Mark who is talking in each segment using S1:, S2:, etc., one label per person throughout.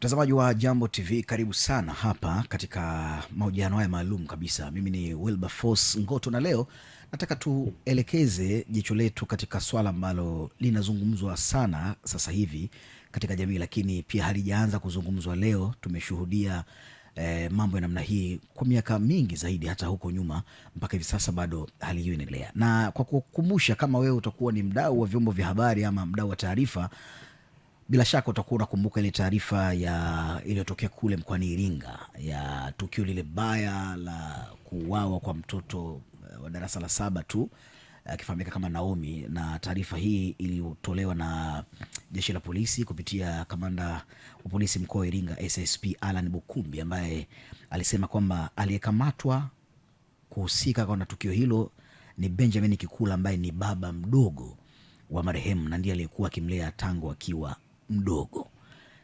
S1: Mtazamaji wa Jambo TV, karibu sana hapa katika mahojiano haya maalum kabisa. Mimi ni Wilberforce Ngoto na leo nataka tuelekeze jicho letu katika swala ambalo linazungumzwa sana sasa hivi katika jamii, lakini pia halijaanza kuzungumzwa leo. Tumeshuhudia mambo ya namna hii kwa miaka mingi zaidi, hata huko nyuma mpaka hivi sasa bado hali hiyo inaendelea. Na kwa kukumbusha, kama wewe utakuwa ni mdau wa vyombo vya habari ama mdau wa taarifa, bila shaka utakuwa unakumbuka ile taarifa ya iliyotokea kule mkoani Iringa ya tukio lile baya la kuuawa kwa mtoto wa darasa la 7 tu akifahamika kama Naomi. Na taarifa hii ilitolewa na jeshi la polisi kupitia kamanda wa polisi mkoa wa Iringa SSP Alan Bukumbi, ambaye alisema kwamba aliyekamatwa kuhusika kwa tukio hilo ni Benjamin Kikula, ambaye ni baba mdogo wa marehemu na ndiye aliyekuwa akimlea tangu akiwa mdogo.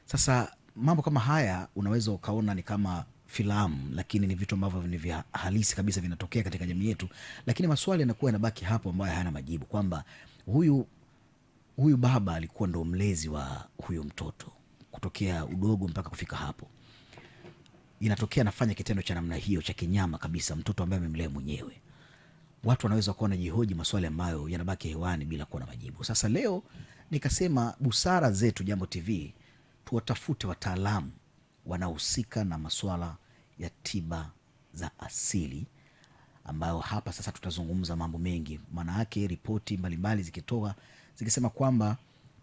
S1: Sasa mambo kama haya unaweza ukaona ni kama filamu, lakini ni vitu ambavyo ni vya halisi kabisa, vinatokea katika jamii yetu. Lakini maswali yanakuwa yanabaki hapo ambayo hayana majibu, kwamba huyu baba alikuwa ndo mlezi wa huyo mtoto kutokea udogo mpaka kufika hapo. Inatokea nafanya kitendo cha namna hiyo cha kinyama kabisa, mtoto ambaye amemlea mwenyewe. Watu wanaweza kuwa wanajihoji maswali ambayo yanabaki hewani bila kuwa na majibu. Sasa leo nikasema busara zetu Jambo TV tuwatafute wataalamu wanaohusika na masuala ya tiba za asili, ambayo hapa sasa tutazungumza mambo mengi. Maana yake ripoti mbalimbali zikitoa zikisema kwamba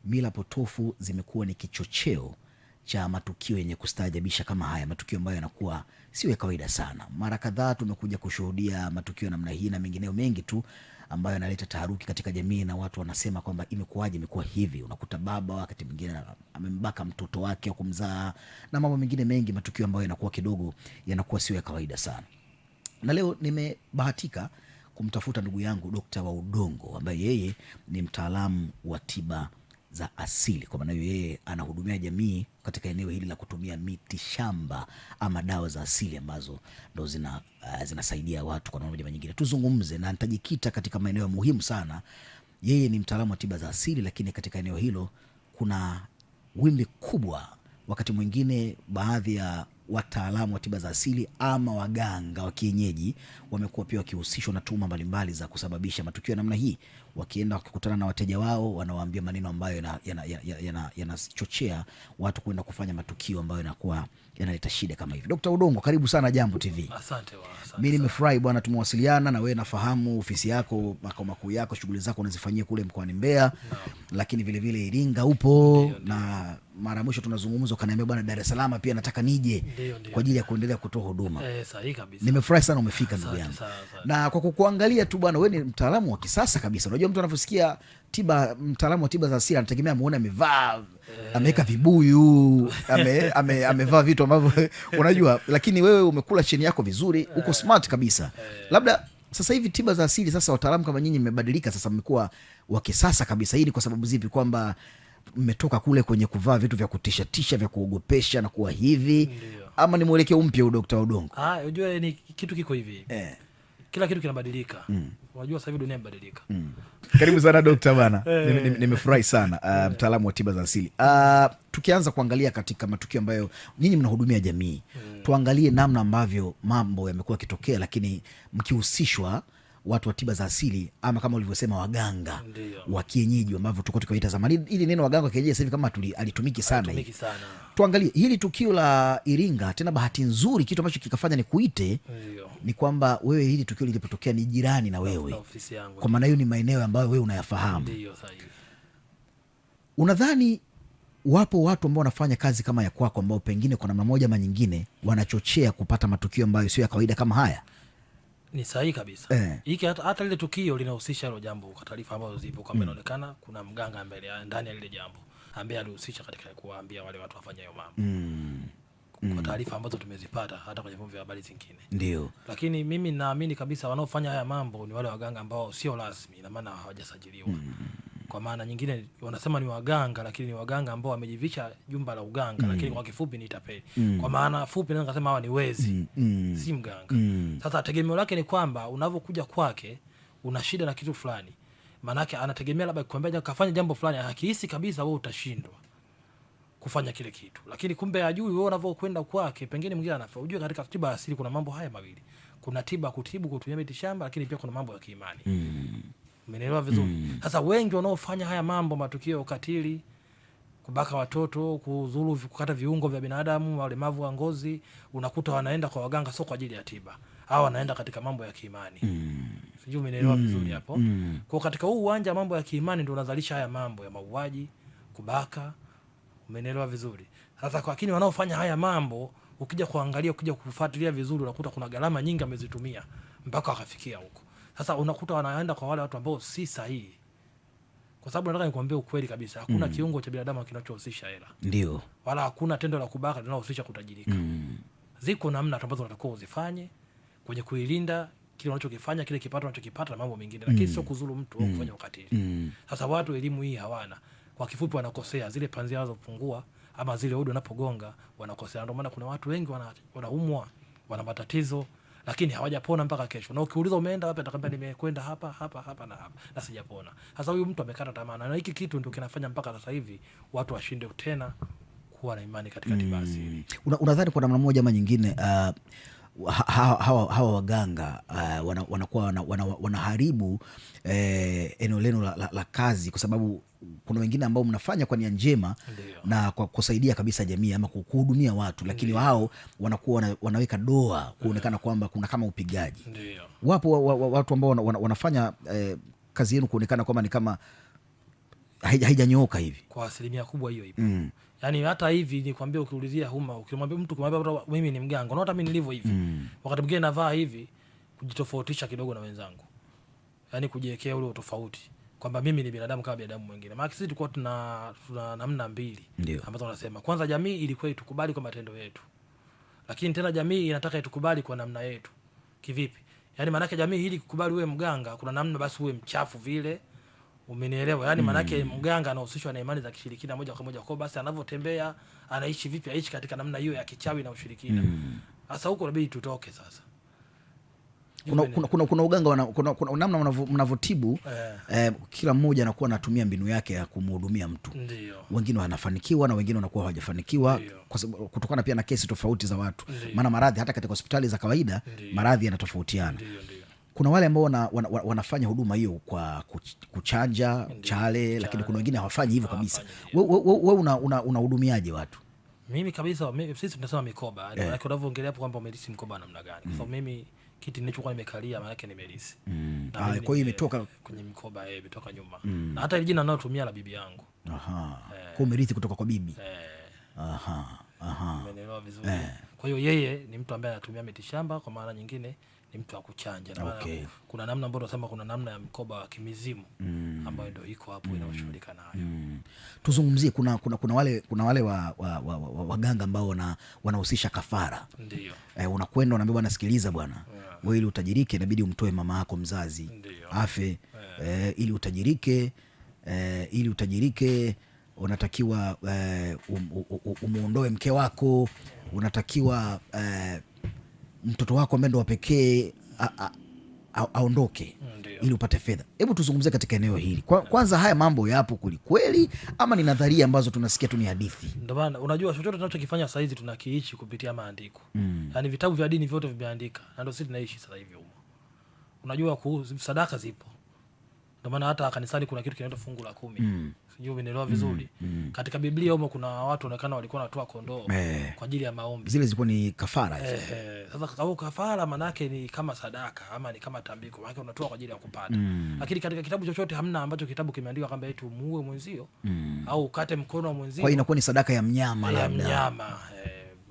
S1: mila potofu zimekuwa ni kichocheo cha matukio yenye kustaajabisha kama haya, matukio ambayo yanakuwa sio ya kawaida sana. Mara kadhaa tumekuja kushuhudia matukio namna hii na mengineo mengi tu ambayo yanaleta taharuki katika jamii, na watu wanasema kwamba imekuwaje imekuwa hivi. Unakuta baba wakati mwingine amembaka mtoto wake wa kumzaa na mambo mengine mengi, matukio ambayo yanakuwa kidogo yanakuwa sio ya kawaida sana. Na leo nimebahatika kumtafuta ndugu yangu Dr. Waudongo, ambaye yeye ni mtaalamu wa tiba za asili. Kwa maana hiyo yeye anahudumia jamii katika eneo hili la kutumia miti shamba ama dawa za asili ambazo ndo zinasaidia watu kwa namna moja nyingine. Tuzungumze na nitajikita katika maeneo muhimu sana. Yeye ni mtaalamu wa tiba za asili, lakini katika eneo hilo kuna wimbi kubwa. Wakati mwingine baadhi ya wataalamu wa tiba za asili ama waganga wa kienyeji wamekuwa pia wakihusishwa na tuhuma mbalimbali za kusababisha matukio ya namna hii. Wakienda wakikutana na wateja wao, wanawaambia maneno ambayo yanachochea watu kwenda kufanya matukio ambayo yanakuwa yanaleta shida kama hivi. Dr. Udongo, karibu sana Jambo TV.
S2: Asante.
S1: Mimi nimefurahi bwana, tumewasiliana na wewe. Nafahamu ofisi yako, makao makuu yako, shughuli zako unazifanyia kule mkoani Mbeya, lakini vile vile Iringa upo. Na mara mwisho tunazungumza ukaniambia bwana, Dar es Salaam pia nataka nije kwa ajili ya kuendelea kutoa huduma.
S2: Sahihi kabisa.
S1: Nimefurahi sana umefika ndugu yangu. Na kwa kukuangalia tu bwana, wewe ni mtaalamu wa kisasa kabisa. Unajua mtu anaposikia mtaalamu wa tiba za asili anategemea amuone amevaa ameweka vibuyu amevaa vitu ambavyo unajua, lakini wewe umekula cheni yako vizuri, uko smart kabisa. Labda sasa hivi tiba za asili, sasa wataalamu kama nyinyi mmebadilika, sasa mmekuwa wa kisasa kabisa. Hii ni kwa sababu zipi? Kwamba mmetoka kule kwenye kuvaa vitu vya kutisha vya kuogopesha na kuwa hivi? Ndiyo. Ama ni mwelekeo mpya Dr. Udongo?
S2: Unajua ni kitu kiko hivi. Kila kitu kinabadilika. Unajua sasa hivi dunia imebadilika.
S1: Karibu sana Dr. bana. Nimefurahi sana mtaalamu wa tiba za asili. Tukianza kuangalia katika matukio ambayo nyinyi mnahudumia jamii, tuangalie namna ambavyo mambo yamekuwa kitokea, lakini mkihusishwa watu wa tiba za asili ama kama ulivyosema waganga wa kienyeji ambavyo tulikuwa tukaita zamani. Ili neno waganga wa kienyeji sasa hivi kama alitumiki sana. Tuangalie hili tukio la Iringa. Tena bahati nzuri kitu ambacho kikafanya ni kuite ni kwamba wewe hili tukio lilipotokea ni jirani na wewe. Kwa maana hiyo ni maeneo ambayo wewe unayafahamu. Unadhani wapo watu ambao wanafanya kazi kama ya kwako ambao pengine kwa namna moja ama nyingine wanachochea kupata matukio ambayo sio ya kawaida kama haya?
S2: Ni sahihi kabisa. Hiki hata lile tukio linahusisha hilo jambo, kwa taarifa ambazo zipo kama inaonekana kuna mganga ambaye ndani ya lile jambo ambaye alihusisha katika kuwaambia wale watu wafanye hayo mambo. Kwa taarifa ambazo tumezipata hata kwenye vyombo vya habari zingine. Ndio. Lakini mimi naamini kabisa wanaofanya haya mambo ni wale waganga ambao sio rasmi, na maana hawajasajiliwa. Kwa maana nyingine wanasema ni waganga, lakini ni waganga ambao wamejivisha jumba la uganga, lakini kwa kifupi ni tapeli. Kwa maana fupi naweza kusema hawa ni wezi, si mganga. Sasa tegemeo lake ni kwamba unavyokuja kwake una shida na kitu fulani, maana yake anategemea labda kukwambia kafanya jambo fulani, akihisi kabisa wewe utashindwa. kufanya kile kitu, lakini kumbe ajui wewe unavyokwenda kwake, pengine mwingine anafa. Ujue katika tiba asili kuna mambo haya mawili, kuna tiba kutibu kutumia miti shamba, lakini pia kuna mambo ya kiimani. Umeelewa vizuri? Sasa wengi wanaofanya haya mambo, matukio ya ukatili, kubaka watoto, kuzuru, kukata viungo vya binadamu, walemavu wa ngozi, unakuta wanaenda kwa waganga sio kwa ajili ya tiba, au wanaenda katika mambo ya kiimani. Sijui umeelewa vizuri hapo. Kwa katika huu uwanja mambo ya kiimani ndio unazalisha haya mambo ya mauaji, kubaka. Umeelewa vizuri? Sasa kwa lakini wanaofanya haya mambo, ukija kuangalia, ukija kufuatilia vizuri, unakuta kuna gharama nyingi amezitumia mpaka akafikia huko. Sasa unakuta wanaenda kwa wale watu ambao si sahihi. Kwa sababu nataka nikwambie ukweli kabisa, hakuna kiungo cha binadamu kinachohusisha hela.
S1: Ndio.
S2: Wala hakuna tendo la kubaka linalohusisha kutajirika. Ziko namna ambazo unatakiwa uzifanye kwenye kuilinda kile unachokifanya, kile kipato unachokipata na mambo mengine, lakini sio kuzuru mtu au kufanya ukatili. Sasa watu elimu hii hawana. Kwa kifupi wanakosea, zile panzi zao zinapungua ama zile udi wanapogonga wanakosea. Ndio maana kuna watu wengi wanaumwa, wana matatizo, lakini hawajapona mpaka kesho. Na ukiuliza umeenda wapi, atakwambia nimekwenda hapa hapa hapa na hapa na sijapona. Sasa huyu mtu amekata tamaa, na hiki kitu ndio kinafanya mpaka sasa hivi watu washinde tena kuwa na imani katika tiba asili.
S1: Unadhani kwa namna moja ama nyingine hawa waganga wanakuwa wanaharibu eneo lenu la kazi, kwa sababu kuna wengine ambao mnafanya kwa nia njema na kwa kusaidia kabisa jamii ama kuhudumia watu, lakini wao wanakuwa wanaweka doa kuonekana kwamba kuna kama upigaji. Wapo watu ambao wanafanya kazi yenu kuonekana kwamba ni kama haijanyooka hivi.
S2: Kwa asilimia kubwa hiyo ipo. Yaani hata hivi nikwambia, ukiulizia ukimwambia mtu kumwambia mimi ni mganga, unaona hata mimi nilivyo hivi. Wakati mwingine navaa hivi kujitofautisha kidogo na wenzangu. Yaani kujiwekea ule tofauti kwamba mimi ni binadamu kama binadamu mwingine. Maana sisi tulikuwa tuna namna mbili ambazo tunasema. Kwanza, jamii ilikuwa itukubali kwa matendo yetu. Lakini tena jamii inataka itukubali kwa namna yetu. Kivipi? Yaani maana yake jamii hili kukubali uwe mganga, kuna namna basi uwe mchafu vile. Umenielewa? Yaani maana yake mganga anahusishwa na imani za kishirikina moja kwa moja. Kwa basi anavyotembea, anaishi vipi, aishi katika namna hiyo ya kichawi na ushirikina. Sasa huko inabidi tutoke sasa.
S1: Kuna uganga kuna namna mnavotibu, kila mmoja anakuwa anatumia mbinu yake ya kumhudumia mtu. Wengine wanafanikiwa na wengine wanakuwa hawajafanikiwa kutokana pia na kesi tofauti za watu. Maana maradhi hata katika hospitali za kawaida maradhi yanatofautiana. Kuna wale ambao wanafanya huduma hiyo kwa kuchanja chale, lakini kuna wengine hawafanyi hivyo kabisa. Wewe unahudumiaje watu?
S2: Mimi kabisa, sisi tunasema mikoba. Yaani unavyoongelea hapo kwamba umelisi mkoba namna gani? Kwa sababu mimi kiti nilichokuwa nimekalia maana yake nimelisi.
S1: Kwa hiyo imetoka
S2: kwenye mikoba, imetoka nyuma. Na hata ile jina ninalotumia la bibi yangu.
S1: Kwa umerithi kutoka kwa bibi.
S2: Umeelewa vizuri. Kwa hiyo yeye ni mtu ambaye anatumia miti shamba, kwa maana nyingine ni mtu wa kuchanja. Na kuna namna ambayo tunasema kuna namna ya mkoba wa kimizimu ambayo ndio iko hapo inashughulika nayo.
S1: Tuzungumzie kuna wale waganga ambao wanahusisha kafara.
S2: Ndio.
S1: Unakwenda unaambia bwana, sikiliza bwana, wewe ili utajirike inabidi umtoe mama yako mzazi afe. Ili utajirike unatakiwa umuondoe mke wako, unatakiwa mtoto wako ambaye ndo wa pekee aondoke ili upate fedha. Hebu tuzungumzie katika eneo hili. Kwanza, haya mambo yapo kweli ama ni nadharia ambazo tunasikia tu ni hadithi?
S2: Ndio maana unajua chochote tunachokifanya sasa hizi tunakiishi kupitia maandiko. Yaani vitabu vya dini vyote vimeandika, na ndio sisi tunaishi sasa hivi huko. Unajua sadaka zipo. Ndio maana hata kanisani kuna kitu kinaitwa fungu la 10. Sijui umeelewa vizuri. Katika Biblia huko kuna watu wanaonekana walikuwa wanatoa kondoo kwa ajili ya maombi.
S1: Zile zilikuwa ni kafara.
S2: Sasa kafara maana yake ni kama sadaka ama ni kama tambiko. Maana unatoa kwa ajili ya kupata. Lakini katika kitabu chochote hamna ambacho kitabu kimeandika kwamba eti muue mwenzio au ukate mkono wa mwenzio.
S1: Kwa hiyo inakuwa ni sadaka ya mnyama labda.
S2: Ya mnyama.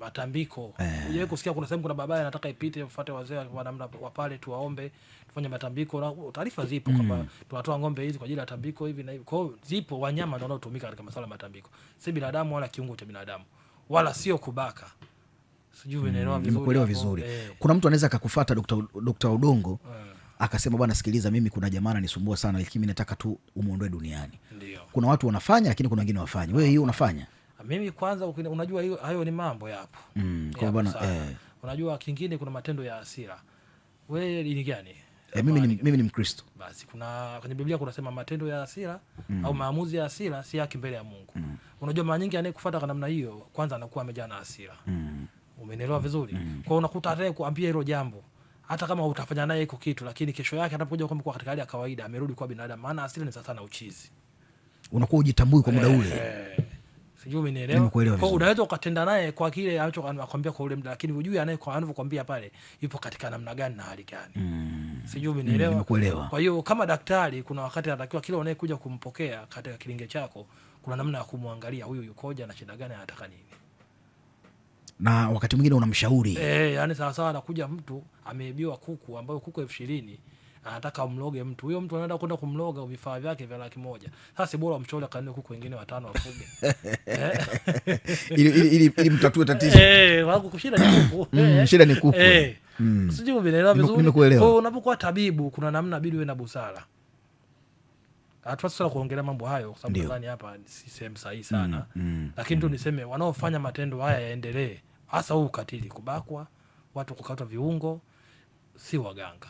S2: Matambiko. Unajua kusikia kuna sehemu kuna baba anataka ipite ufuate wazee wa namna wa pale tuwaombe tufanye matambiko, na taarifa zipo kwamba tunatoa ng'ombe hizi kwa ajili ya tambiko hivi na hivi. Kwa hiyo zipo wanyama ndio wanaotumika katika masuala ya matambiko. Si binadamu wala kiungo cha binadamu. Wala sio kubaka. Sijui unaelewa vizuri.
S1: Nimekuelewa vizuri. Kuna mtu anaweza akakufuata Dr. Odongo akasema bwana, sikiliza, mimi kuna jamaa ananisumbua sana, lakini mimi nataka tu umuondoe duniani.
S2: Ndio.
S1: Kuna watu wanafanya, lakini kuna wengine wafanye. Wewe hiyo unafanya?
S2: Mimi kwanza unajua hayo ni mambo yapo.
S1: Kwa bwana
S2: unajua kingine kuna matendo ya hasira. Wewe ni gani?
S1: Mimi ni Mkristo.
S2: Basi kuna kwenye Biblia kunasema matendo ya hasira au maamuzi ya hasira si haki mbele ya Mungu. Unajua mara nyingi anayekufuata kwa namna hiyo kwanza anakuwa amejaa na hasira. Umenielewa vizuri? Kwa unakuta hata kuambia hilo jambo hata kama utafanya naye iko kitu, lakini kesho yake anapokuja kwa katika hali ya kawaida amerudi kwa binadamu, maana hasira ni sana uchizi.
S1: Unakuwa ujitambui kwa muda ule.
S2: Sijui umenielewa. Kwa unaweza ukatenda naye kwa kile anachokwambia kwa ule muda, lakini hujui anavyokuambia pale yupo katika namna gani na hali gani. Sijui umenielewa. Kwa hiyo kama daktari kuna wakati anatakiwa kile unayekuja kumpokea katika kilinge chako kuna namna ya kumwangalia huyu yukoje na shida gani anataka nini.
S1: Na wakati mwingine unamshauri.
S2: Yani sawa anakuja mtu ameibiwa kuku ambayo kuku 20,000 anataka umloge mtu. Huyo mtu anaenda kwenda kumloga vifaa vyake vya 100,000. Sasa bora umchole kanuni kuku wengine 5 wafuge.
S1: Ili mtatue tatizo.
S2: Wangu kushida ni kuku.
S1: Shida ni kuku.
S2: Sijui umeelewa vizuri. Kwa unapokuwa tabibu kuna namna bidi uwe na busara. Hatuwezi sasa kuongelea mambo hayo kwa sababu nadhani hapa si sehemu sahihi sana. Lakini tu niseme wanaofanya matendo haya yaendelee. Hasa huu ukatili, kubakwa, watu kukatwa viungo, si waganga.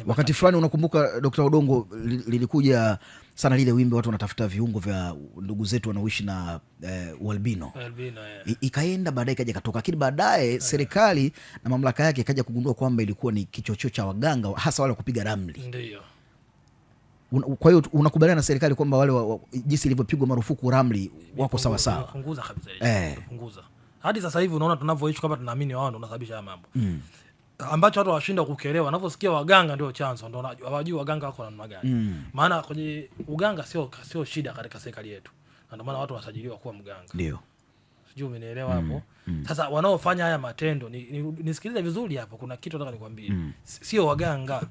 S1: Wakati fulani unakumbuka Dr. Odongo lilikuja sana lile wimbi watu wanatafuta viungo vya ndugu zetu wanaoishi na ualbino. Ikaenda baadaye kaja katoka, lakini baadaye serikali na mamlaka yake kaja kugundua kwamba ilikuwa ni kichocheo cha waganga hasa wale kupiga ramli.
S2: Ndio.
S1: Kwa hiyo unakubaliana na serikali kwamba wale jinsi ilivyopigwa marufuku ramli wako sawa sawa?
S2: Punguza kabisa. Punguza. Hadi sasa hivi unaona tunavyoishi kama tunaamini wao ndio wanasababisha haya mambo. Ambacho watu washinda kukielewa, wanaposikia waganga ndio chanzo, ndio hawajui waganga wako namna gani. Maana kwenye uganga sio shida katika serikali yetu. Ndio maana watu wasajiliwa kuwa mganga.
S1: Ndio.
S2: Sijui umenielewa hapo. Sasa wanaofanya haya matendo nisikilize vizuri hapo, kuna kitu nataka nikwambie. Sio waganga.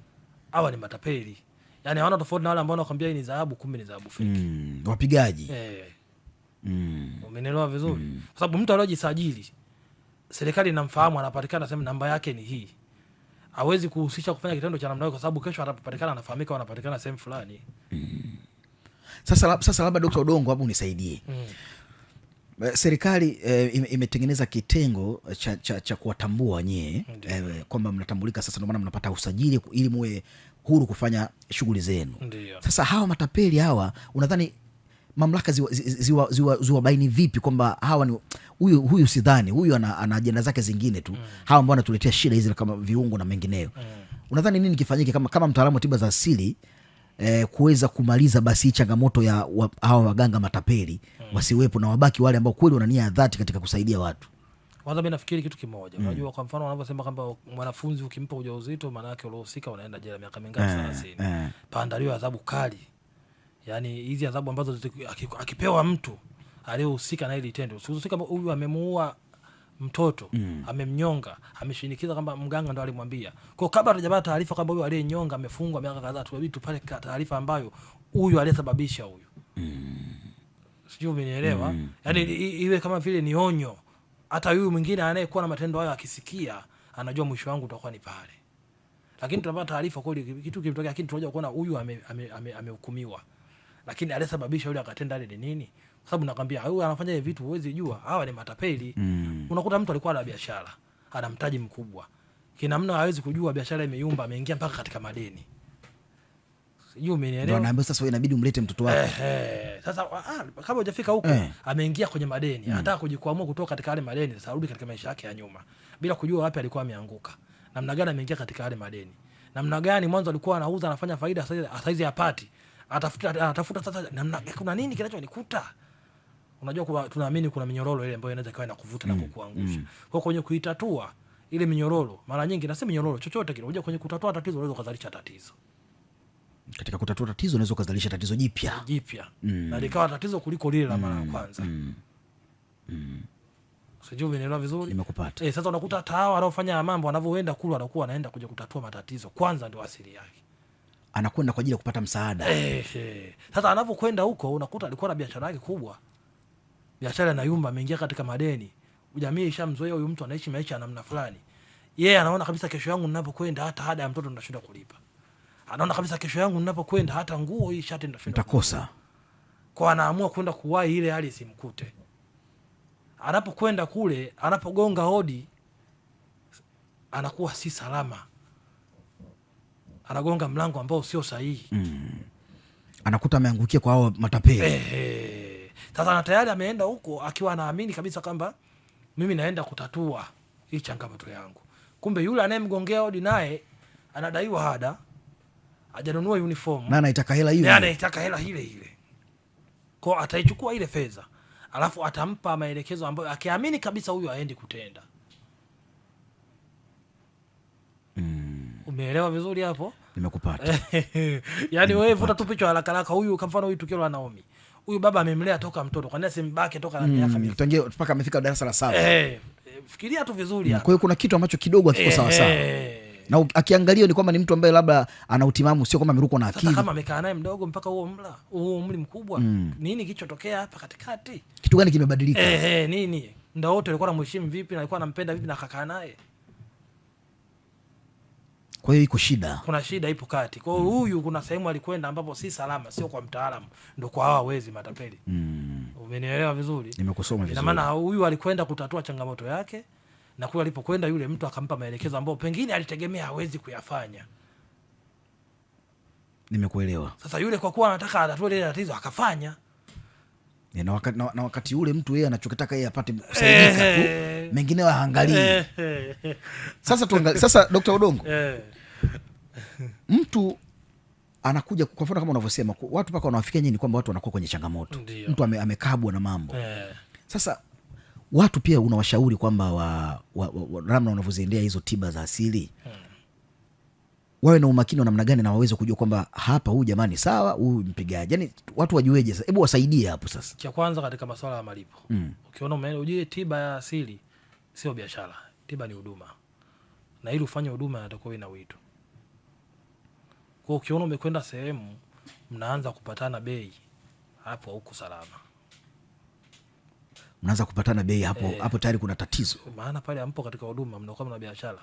S2: Hawa ni matapeli. Yaani hawana tofauti na wale ambao wanakuambia hii ni dhahabu, kumbe ni dhahabu feki.
S1: Wapigaji.
S2: Umenielewa vizuri? Kwa sababu mtu aliyojisajili serikali inamfahamu, anapatikana sema namba yake ni hii. Hawezi kuhusisha kufanya kitendo cha namna hiyo kwa sababu kesho atapatikana anafahamika wanapatikana sehemu fulani.
S1: Sasa labda Dr. Odongo hapo unisaidie. Serikali imetengeneza kitengo cha kuwatambua nyie kwamba mnatambulika sasa, ndio maana mnapata usajili ili muwe huru kufanya shughuli zenu. Sasa hawa matapeli hawa unadhani mamlaka ziwabaini vipi kwamba hawa ni huyu sidhani huyu ana ajenda zake zingine tu, hawa ambao wanatuletea shida hizi kama viungo na mengineyo. Unadhani nini kifanyike kama mtaalamu wa tiba za asili kuweza kumaliza basi changamoto ya hawa waganga matapeli wasiwepo na wabaki wale ambao kweli wana nia ya dhati katika kusaidia watu?
S2: Kwanza mimi nafikiri kitu kimoja. Unajua kwa mfano wanavyosema kwamba mwanafunzi ukimpa ujauzito maana yake uliohusika unaenda jela miaka mingapi? 30. Paandaliwa adhabu kali. Yaani hizi adhabu ambazo akipewa mtu aliyehusika na hili tendo. Usihusika kama huyu amemuua mtoto, amemnyonga, ameshinikiza kwamba mganga ndo alimwambia. Kwa kabla hatujapata taarifa kwamba huyu aliyenyonga amefungwa miaka kadhaa, tubidi tupate taarifa ambayo huyu aliyesababisha huyu. Sijui umenielewa? Yaani iwe kama vile ni onyo. Hata huyu mwingine anayekuwa na matendo hayo akisikia anajua mwisho wangu utakuwa ni pale. Lakini tunapata taarifa kweli kitu kimetokea, lakini tunaja kuona huyu amehukumiwa. Lakini aliyesababisha yule akatenda ile ni nini? Kwa sababu nakwambia huyu anafanya hivi vitu huwezi jua. Hawa ni matapeli. Unakuta mtu alikuwa na biashara, ana mtaji mkubwa. Kinamna hawezi kujua biashara imeyumba, ameingia mpaka katika madeni. Sijui umenielewa?
S1: Ndio naambia sasa inabidi umlete mtoto wako.
S2: Sasa kama hujafika huko ameingia kwenye madeni, anataka kujikwamua kutoka katika yale madeni, sasa arudi katika maisha yake ya nyuma bila kujua wapi alikuwa ameanguka. Namna gani ameingia katika yale madeni. Namna gani mwanzo alikuwa anauza anafanya faida, sasa hizi hapati. Atafuta sasa namna kuna nini kinachonikuta. Unajua tunaamini kuna minyororo ile ambayo inaweza kawa inakuvuta na kukuangusha. Kwa kwenye kuitatua ile minyororo, mara nyingi nasema minyororo chochote kile, unajua kwenye kutatua tatizo unaweza kuzalisha tatizo. Katika kutatua tatizo unaweza kuzalisha tatizo jipya. Na likawa tatizo kuliko lile la mara ya kwanza. Sijui umenielewa vizuri?
S1: Nimekupata.
S2: Sasa unakuta hata hao wanaofanya mambo wanavyoenda kula wanakuwa wanaenda kuja kutatua matatizo. Kwanza ndio asili yake.
S1: Anakwenda kwa ajili ya kupata msaada.
S2: Sasa anapokwenda huko unakuta alikuwa na biashara yake kubwa. Biashara na yumba ameingia katika madeni. Jamii ishamzoea huyu mtu anaishi maisha ya namna fulani. Yeye anaona kabisa kesho yangu ninapokwenda hata ada ya mtoto nitashinda kulipa. Anaona kabisa kesho yangu ninapokwenda hata nguo hii shati
S1: nitakosa.
S2: Kwa anaamua kwenda kuwahi ile hali isimkute. Anapokwenda kule, anapogonga hodi anakuwa si salama. anagonga mlango ambao sio sahihi.
S1: Anakuta ameangukia kwa hao matapeli.
S2: Sasa na tayari ameenda huko akiwa anaamini kabisa kwamba mimi naenda kutatua hii changamoto yangu. Kumbe yule anayemgongea hodi naye anadaiwa ada, hajanunua uniform
S1: na anaitaka hela hiyo.
S2: Anaitaka hela ile ile. Kwa ataichukua ile fedha, alafu atampa maelekezo ambayo akiamini kabisa huyu aendi kutenda. Umeelewa vizuri hapo?
S1: Nimekupata.
S2: Yaani wewe vuta tu picha haraka haraka, huyu kwa mfano huyu tukio la Naomi. Huyu baba amemlea toka mtoto, kwa nini simbake toka na miaka mingi?
S1: Tangia mpaka amefika darasa la 7.
S2: Fikiria tu vizuri hapa.
S1: Kwa hiyo kuna kitu ambacho kidogo hakiko sawa sawa. Na akiangalia ni kwamba ni mtu ambaye labda ana utimamu, sio kama amerukwa na akili.
S2: Sasa kama amekaa naye mdogo mpaka huo umri mkubwa, nini kilichotokea hapa katikati?
S1: Kitu gani kimebadilika?
S2: Nini? Muda wote alikuwa anamheshimu vipi na alikuwa anampenda vipi na kakaa naye?
S1: Kwa hiyo iko shida.
S2: Kuna shida ipo kati. Kwa hiyo huyu kuna sehemu alikwenda ambapo si salama, sio kwa mtaalamu, ndio kwa hawa wezi matapeli. Umenielewa vizuri?
S1: Nimekusoma vizuri.
S2: Ina maana huyu alikwenda kutatua changamoto yake, na kule alipokwenda yule mtu akampa maelekezo ambayo pengine alitegemea hawezi kuyafanya.
S1: Nimekuelewa.
S2: Sasa yule kwa kuwa anataka atatue ile tatizo akafanya.
S1: Na wakati ule mtu yeye anachokitaka yeye apate kusaidika tu, mengine waangalie. Sasa tuangalie. Sasa Dr. Odongo. Mtu anakuja kwa mfano kama unavyosema, watu paka wanawafikia nyinyi kwamba watu wanakuwa kwenye changamoto.
S2: Ndiyo.
S1: Mtu amekabwa na mambo. Sasa watu pia unawashauri kwamba namna unavyoziendea hizo tiba za asili, wawe na umakini wa namna gani na waweze kujua kwamba hapa huyu jamani sawa, huyu mpigaji. Yaani watu wajueje sasa? Hebu wasaidie hapo sasa.
S2: Cha kwanza katika masuala ya malipo. Ukiona ujue tiba ya asili sio biashara. Tiba ni huduma. Na ili ufanye huduma inatakiwa ina wito. Kwa ukiona umekwenda sehemu mnaanza kupatana bei, hapo huko salama.
S1: Mnaanza kupatana bei hapo tayari kuna tatizo.
S2: Maana pale ampo katika huduma mnakuwa mna biashara.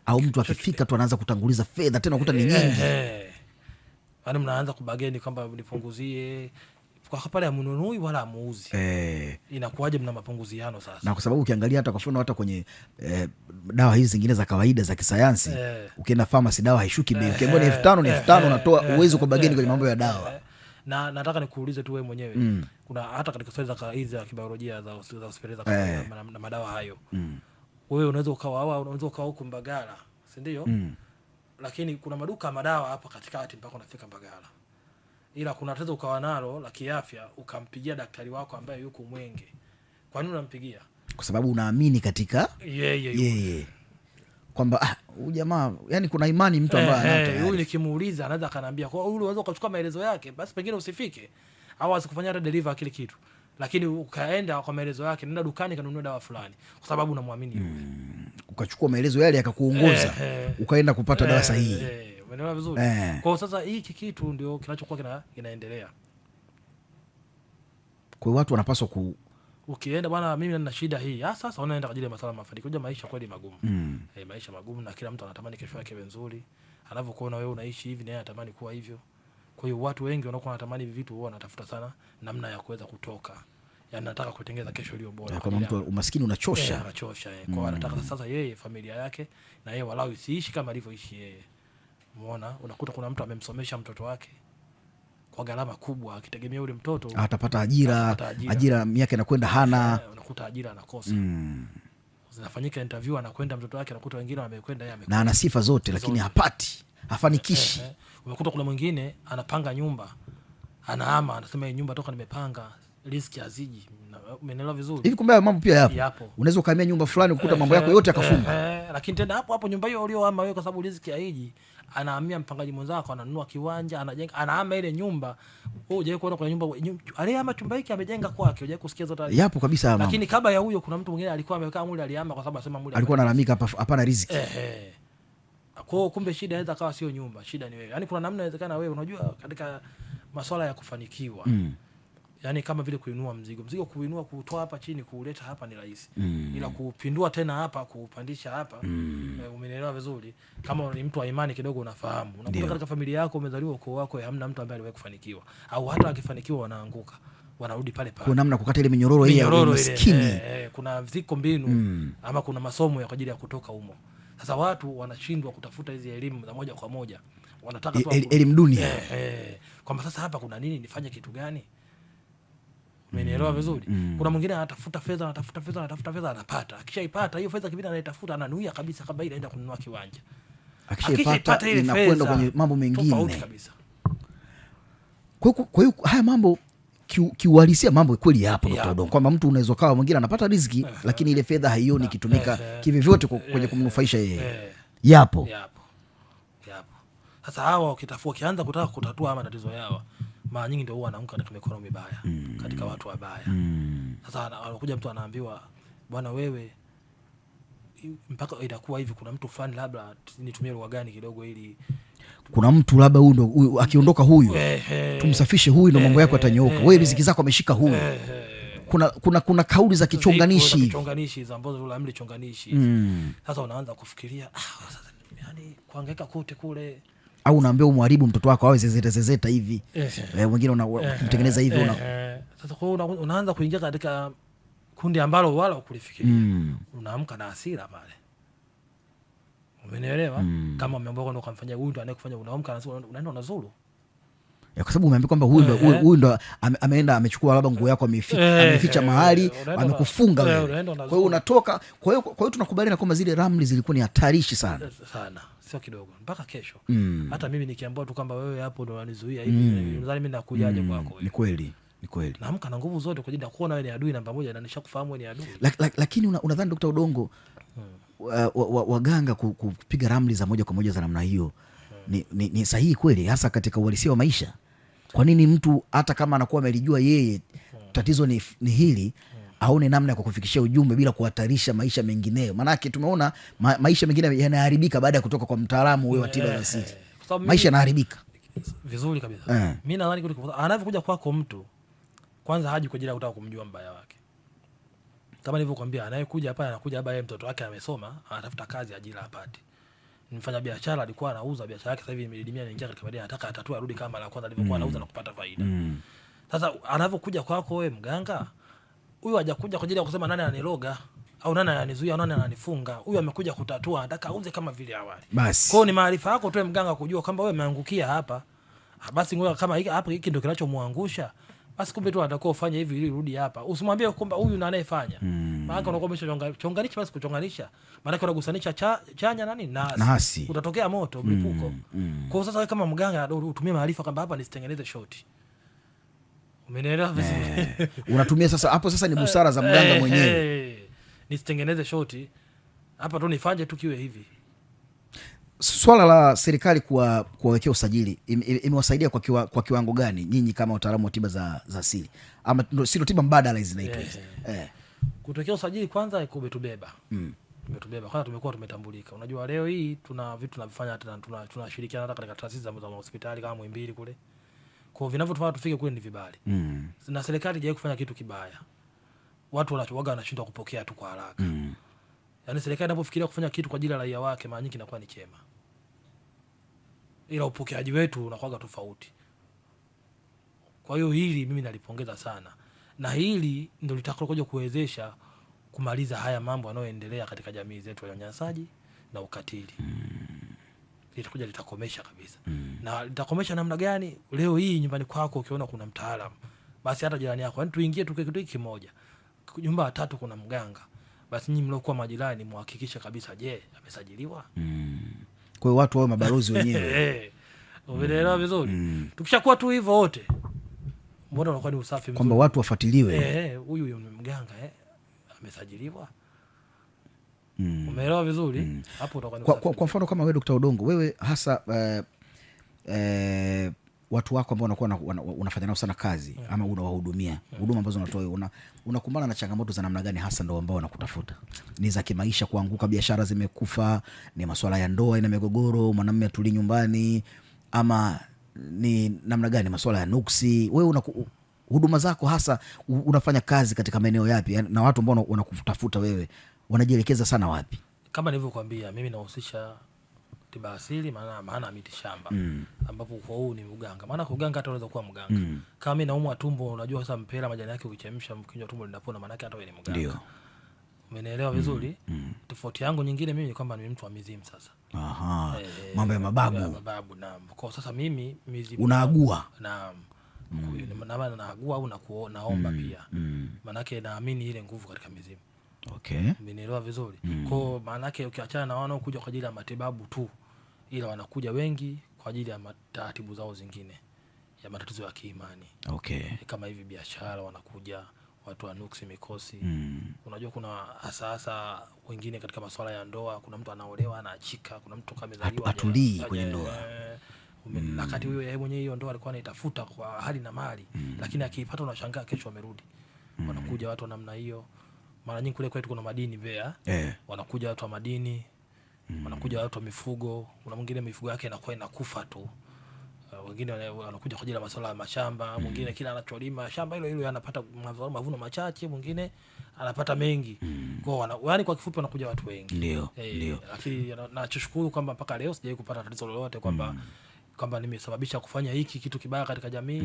S1: Au mtu akifika tu anaanza kutanguliza fedha tena ukuta ni nyingi.
S2: Yaani mnaanza kubageni kwamba nipunguzie, kwa pale amununui wala amuuzi. Inakuwaje mna mapunguziano sasa? Na
S1: kwa sababu ukiangalia hata kwa mfano hata kwenye dawa hizi zingine za kawaida za kisayansi, ukienda pharmacy dawa haishuki bei. Ukiambiwa ni 5,000 ni 5,000, unatoa uwezo kwa bageni kwenye mambo ya dawa.
S2: Na nataka nikuulize tu wewe mwenyewe. Kuna hata katika swali za hizi za kibiolojia za hospitali na madawa hayo. Wewe unaweza ukawa huko Mbagala, si ndio? Lakini kuna maduka ya madawa hapa katikati mpaka unafika Mbagala. Ila kuna tatizo ukawa nalo la kiafya, ukampigia daktari wako ambaye yuko Mwenge. Kwa nini unampigia?
S1: Kwa sababu unaamini katika yeye. Kwamba huyu jamaa, yani kuna imani mtu ambaye anato.
S2: Huyu nikimuuliza anaweza akaniambia kwa huyu unaweza ukachukua maelezo yake, basi pengine usifike. Au asikufanyia hata deliver kile kitu. Lakini ukaenda kwa maelezo yake, nenda dukani kanunua dawa fulani kwa sababu unamwamini yule.
S1: Ukachukua maelezo yale yakakuongoza, ukaenda kupata dawa sahihi.
S2: Umeelewa vizuri? Kwa sasa hiki kitu ndio kinachokuwa kinaendelea.
S1: Kwa hiyo watu wanapaswa
S2: ukienda bwana mimi nina shida hii. Sasa unaenda kwa ajili ya masuala mafanikio. Unajua maisha kweli magumu. Maisha magumu na kila mtu anatamani kesho yake iwe nzuri. Anavyokuona wewe unaishi hivi na yeye anatamani kuwa hivyo. Kwa hiyo watu wengi wanakuwa wanatamani hivi vitu, huwa wanatafuta sana namna ya kuweza kutoka. Yaani nataka kutengeneza kesho iliyo bora.
S1: Kama mtu umaskini unachosha.
S2: Unachosha. Kwa anataka sasa yeye familia yake na yeye walau isiishi kama alivyoishi yeye. Umeona? Unakuta kuna mtu amemsomesha mtoto wake kwa gharama kubwa, akitegemea yule mtoto
S1: atapata ajira miaka inakwenda hana.
S2: Unakuta ajira anakosa. Zinafanyika interview, anakwenda mtoto wake, anakuta wengine wamekwenda, yeye amekwenda.
S1: Na ana sifa zote lakini hapati, hafanikishi.
S2: Umekuta kuna mwingine anapanga nyumba, anahama, anasema hii nyumba toka nimepanga riziki haziji. Umeelewa vizuri? Hivi
S1: kumbe mambo pia yapo. Unaweza ukahamia nyumba fulani ukuta mambo yako yote yakafunga.
S2: Lakini tena hapo nyumba hiyo uliohama wewe kwa sababu riziki haiji, anahamia mpangaji mwenzako, ananunua kiwanja, anajenga, anahama ile nyumba. Wewe hujawahi kuona kuna nyumba aliyehama chumba hiki amejenga kwake, hujawahi kusikia zote.
S1: Yapo kabisa mama.
S2: Lakini kabla ya huyo kuna mtu mwingine alikuwa amekaa mule, alihama kwa sababu anasema mule
S1: alikuwa analalamika hapana riziki.
S2: Kwa kumbe shida inaweza kawa sio nyumba, shida ni wewe. Yaani kuna namna inawezekana wewe unajua katika masuala ya kufanikiwa. Yaani kama vile kuinua mzigo kuinua, kutoa hapa chini kuuleta hapa ni rahisi. Ila kupindua tena hapa kuupandisha hapa, umeelewa vizuri? Kama ni mtu wa imani kidogo unafahamu. Unakuta katika familia yako umezaliwa ukoo wako hamna mtu ambaye aliwahi kufanikiwa, au hata akifanikiwa wanaanguka, wanarudi pale pale.
S1: Kuna namna kukata ile minyororo hii ya maskini.
S2: Kuna ziko mbinu ama kuna masomo ya kwa ajili ya kutoka humo. Sasa watu wanashindwa kutafuta hizi elimu za moja kwa moja, wanataka tu
S1: elimu dunia
S2: kwamba sasa hapa kuna nini, nifanye kitu gani? Umenielewa vizuri? Kuna mwingine anatafuta fedha anapata, akishaipata hiyo fedha kibidi anaitafuta, ananuia kabisa kama ile aenda kununua kiwanja,
S1: akishaipata inakwenda kwenye mambo mengine tofauti kabisa. Kwa hiyo haya mambo kiuhalisia mambo kweli yapo Dr. Odongo, kwamba mtu unaweza kawa mwingine anapata riziki lakini ile fedha haioni kitumika kivivyote kwenye kumnufaisha yeye. Yapo.
S2: Sasa hawa ukianza kutaka kutatua haya matatizo yao, mara nyingi ndio huwa anaamka katika mikono mibaya, katika watu wabaya. Sasa anakuja mtu anaambiwa, bwana wewe mpaka inakuwa hivi, kuna mtu fulani labda nitumie lugha gani kidogo ili
S1: kuna mtu labda huyu ndo akiondoka huyu tumsafishe huyu ndo mambo yako yatanyooka, wewe riziki zako ameshika huyu. Kuna kauli za kichonganishi
S2: ambazo zile amri chonganishi. Sasa unaanza kufikiria sasa yani kuhangaika kote kule,
S1: au unaambia umharibu mtoto wako awe zezeta hivi, mwingine unamtengeneza hivi
S2: sasa kwa hiyo unaanza kuingia katika kundi ambalo wala ukulifikiria. Unaamka na hasira pale. Umenielewa? Kama umeambiwa kwamba ukamfanyia huyu ndo anayekufanya, unaamka na unaenda unazuru.
S1: Kwa sababu umeambiwa kwamba huyu ndo ameenda amechukua labda nguo yako ameficha mahali, amekufunga wewe. Kwa hiyo unatoka, kwa hiyo tunakubaliana kwamba zile ramli zilikuwa ni hatarishi sana.
S2: Sio kidogo. Mpaka kesho. Hata mimi nikiambiwa tu kwamba wewe hapo ndo unanizuia hivi, nadhani mimi nakujaje kwako.
S1: Ni kweli.
S2: Naamka na nguvu zote kwa ajili ya kuona wewe ni adui namba moja na nishakufahamu wewe ni adui.
S1: Lakini unadhani Dr. Odongo waganga kupiga ramli za moja kwa moja za namna hiyo ni sahihi kweli, hasa katika uhalisia wa maisha? Kwa nini mtu hata kama anakuwa amelijua yeye tatizo ni hili, aone namna ya kukufikishia ujumbe bila kuhatarisha maisha mengineyo? Maanake tumeona maisha mengine yanaharibika baada ya kutoka kwa mtaalamu wewe wa tiba za asili. Maisha yanaharibika
S2: vizuri kabisa. Mimi nadhani anavyokuja kwako mtu, kwanza haji kwa ajili ya kutaka kumjua mbaya wake. Kama nilivyokuambia, anayekuja hapa anakuja hapa yeye mtoto wake amesoma, anatafuta kazi, ajira apate. Mfanya biashara alikuwa anauza biashara yake, sasa hivi imedidimia, anaingia katika baadaye anataka atatue arudi kama la kwanza alivyokuwa anauza na kupata faida. Sasa anavyokuja kwako wewe mganga, huyu hajakuja kwa ajili ya kusema nani ananiloga au nani ananizuia, nani ananifunga. Huyu amekuja kutatua, anataka auze kama vile awali.
S1: Basi.
S2: Kwa hiyo ni maarifa yako tu mganga kujua kwamba wewe umeangukia hapa. Basi ngoja kama hiki ndio kinachomwangusha. Basi kumbe tu atakuwa ufanye hivi ili rudi hapa. Usimwambie kwamba huyu ndiye anayefanya. Maana unakuwa umeshachonganisha, basi kuchonganisha. Maana unagusanisha chanya nani nasi. Utatokea moto, mlipuko. Kwa hiyo sasa wewe kama mganga utumie maarifa kwamba hapa nisitengeneze shoti. Umenielewa vizuri?
S1: Unatumia sasa hapo, sasa ni busara za mganga mwenyewe.
S2: Nisitengeneze shoti. Hapa tu nifanye tu kiwe hivi.
S1: Swala la serikali kuwawekea usajili imewasaidia kwa kiwango gani nyinyi kama wataalamu wa tiba za asili, ama sio tiba mbadala hizi zinaitwa
S2: kutokea usajili? Kwanza kumetubeba kwanza, tumekuwa tumetambulika. Unajua leo hii tuna vitu tunavifanya, hata tunashirikiana hata katika taasisi za hospitali kama Muhimbili kule. Kwa vinavyotufanya tufike kule ni vibali. Na serikali haijawahi kufanya kitu kibaya. Watu wanashindwa kupokea tu kwa haraka. Yaani serikali inapofikiria kufanya kitu kwa ajili ya raia wake, mara nyingi inakuwa ni chema. Ila upokeaji wetu unakuwa tofauti. Kwa hiyo hili mimi nalipongeza sana. Na hili ndio litakalokuja kuwezesha kumaliza haya mambo yanayoendelea katika jamii zetu ya unyanyasaji na ukatili. Litakuja litakomesha kabisa. Na litakomesha namna gani? Leo hii nyumbani kwako ukiona kuna mtaalamu, basi hata jirani yako, yani tuingie tu kitu kimoja. Nyumba 3 kuna mganga. Basi nyinyi mliokuwa majirani muhakikishe kabisa, je, amesajiliwa?
S1: Kwa hiyo watu wao mabalozi wenyewe.
S2: Umeelewa vizuri? Tukishakuwa tu hivyo wote, mbona unakuwa ni usafi mzuri,
S1: kwamba watu wafuatiliwe.
S2: Huyu mganga amesajiliwa. Umeelewa vizuri? Hapo utakuwa ni usafi.
S1: Kwa mfano kama wewe Dr. Odongo, wewe hasa watu wako ambao unakuwa unafanya nao sana kazi ama unawahudumia, huduma ambazo unatoa, unakumbana na changamoto za namna gani hasa ndio ambao wanakutafuta? Ni za kimaisha, kuanguka, biashara zimekufa, ni masuala ya ndoa ina migogoro, mwanamume atuli nyumbani, ama ni namna gani, masuala ya nuksi? Wewe huduma zako hasa unafanya kazi katika maeneo yapi, na watu ambao wanakutafuta wewe wanajielekeza sana wapi?
S2: Kama nilivyokuambia, mimi nahusisha tiba asili, maana miti shamba, ambapo kwa huu ni uganga. Maana kwa uganga hata unaweza kuwa mganga. Kama mimi naumwa tumbo, unajua sasa mpera majani yake ukichemsha mkinywa tumbo linapona, maana yake hata wewe ni mganga. Ndio. Umenielewa vizuri? Tofauti yangu nyingine mimi ni kwamba ni mtu wa mizimu sasa.
S1: Aha. Mambo ya mababu.
S2: Mababu, naam. Kwa sasa mimi mizimu
S1: unaagua.
S2: Naam. Naagua au naomba pia. Manake naamini ile nguvu katika mizimu.
S1: Okay.
S2: Umenielewa vizuri? Kwa manake ukiachana na wao kuja kwa ajili ya matibabu tu, ila wanakuja wengi kwa ajili ya taratibu zao zingine ya matatizo ya kiimani.
S1: Okay.
S2: Kama hivi biashara wanakuja watu wa nuksi mikosi. Unajua kuna hasa wengine katika masuala ya ndoa, kuna mtu anaolewa anaachika, kuna mtu kama amezaliwa
S1: atulii kwenye ndoa.
S2: Wakati huyo yeye mwenyewe hiyo ndoa alikuwa anaitafuta kwa hali na mali, lakini akiipata unashangaa kesho amerudi. Wanakuja watu wa namna hiyo. Mara nyingi kule kwetu kuna madini Mbeya. Wanakuja watu wa madini, wanakuja watu wa mifugo, kuna mwingine mifugo yake inakuwa inakufa tu. Wengine wanakuja kwa ajili ya masuala ya mashamba, mwingine kila anacholima shamba hilo hilo anapata mavuno machache, mwingine anapata mengi. Kwa yaani kwa kifupi wanakuja watu wengi.
S1: Ndio.
S2: Lakini nachoshukuru kwamba mpaka leo sijawahi kupata tatizo lolote kwamba nimesababisha kufanya hiki kitu kibaya katika jamii.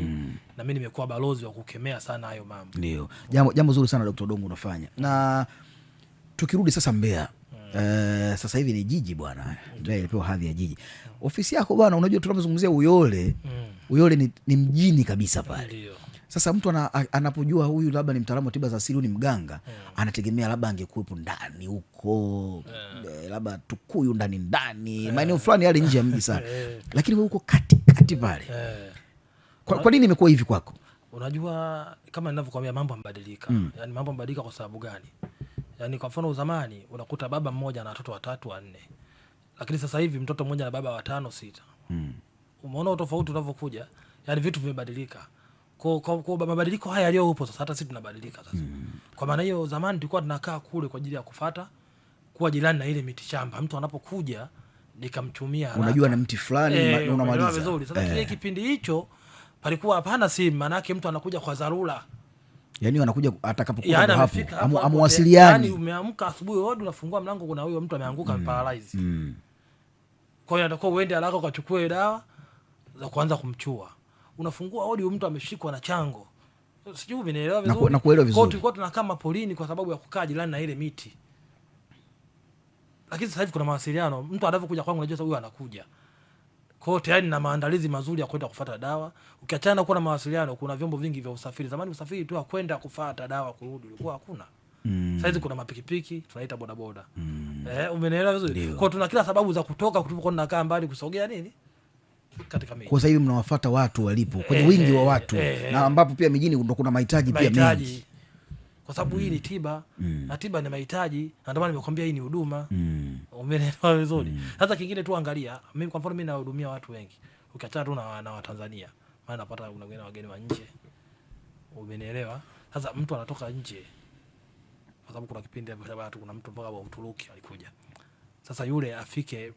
S2: Na mimi nimekuwa balozi wa kukemea sana hayo mambo.
S1: Ndio. Jambo zuri sana Dr. Odongo unafanya. Na tukirudi sasa Mbeya. Sasa hivi ni jiji bwana. Mbeya ilipewa hadhi ya jiji. Ofisi yako bwana, unajua tunapozungumzia Uyole, Uyole ni mjini kabisa pale.
S2: Ndio.
S1: Sasa mtu anapojua huyu labda ni mtaalamu wa tiba za asili, ni mganga, anategemea labda angekuepo ndani huko, labda Tukuyu ndani, maeneo fulani yale nje ya mji sana. Lakini wewe uko katikati pale. Kwa nini imekuwa hivi kwako?
S2: Unajua kama ninavyokuambia mambo yamebadilika. Yaani mambo yamebadilika kwa sababu gani? Yaani kwa mfano zamani unakuta baba mmoja na watoto 3 4. Lakini sasa hivi mtoto mmoja na baba 5 6. Umeona tofauti unavyokuja? Yaani vitu vimebadilika. Kwa mabadiliko haya yaliyo upo sasa hata sisi tunabadilika sasa. Kwa maana hiyo zamani tulikuwa tunakaa kule kwa ajili ya kufuata kuwa jirani na ile miti shamba. Mtu anapokuja nikamchumia haraka.
S1: Unajua na mti fulani unamaliza.
S2: Vizuri. Sasa kile kipindi hicho palikuwa hapana simu, maana yake mtu anakuja kwa dharura.
S1: Yaani anakuja atakapokuwa hapo amwasiliani.
S2: Yaani umeamka asubuhi hodi unafungua mlango kuna huyo mtu ameanguka paralyze. Kwa hiyo atakuwa uende haraka ukachukue dawa za kuanza kumchua. Unafungua hodi huyo mtu ameshikwa na chango. Sijui umenielewa vizuri.
S1: Na kuelewa vizuri.
S2: Kwa tulikuwa tunakaa mapolini kwa sababu ya kukaa jirani na ile miti. Lakini sasa hivi kuna mawasiliano, mtu anapokuja kwangu unajua huyu anakuja. Kwa hiyo tayari na maandalizi mazuri ya kwenda kufuata dawa. Ukiachana kuwa na mawasiliano, kuna vyombo vingi vya usafiri. Zamani usafiri tu kwenda kufuata dawa kurudi ulikuwa hakuna. Sasa hizi kuna mapikipiki, tunaita bodaboda. Umenielewa vizuri? Kwa hiyo tuna kila sababu za kutoka kutoka nakaa mbali kusogea nini? Katika miji.
S1: Kwa sasa hivi mnawafuata watu walipo kwenye wingi wa watu na ambapo pia mijini ndio kuna mahitaji pia mengi.
S2: Kwa sababu hii ni tiba, na tiba ni mahitaji, na ndio maana nimekwambia hii ni huduma. Umeelewa vizuri? Sasa kingine tu angalia, mimi kwa mfano mimi nahudumia watu wengi. Ukiachana tu na Watanzania, maana napata kuna wageni wa nje. Umeelewa? Sasa mtu anatoka nje. Kwa sababu kuna kipindi watu kuna mtu mpaka wa Uturuki alikuja. Sasa yule afike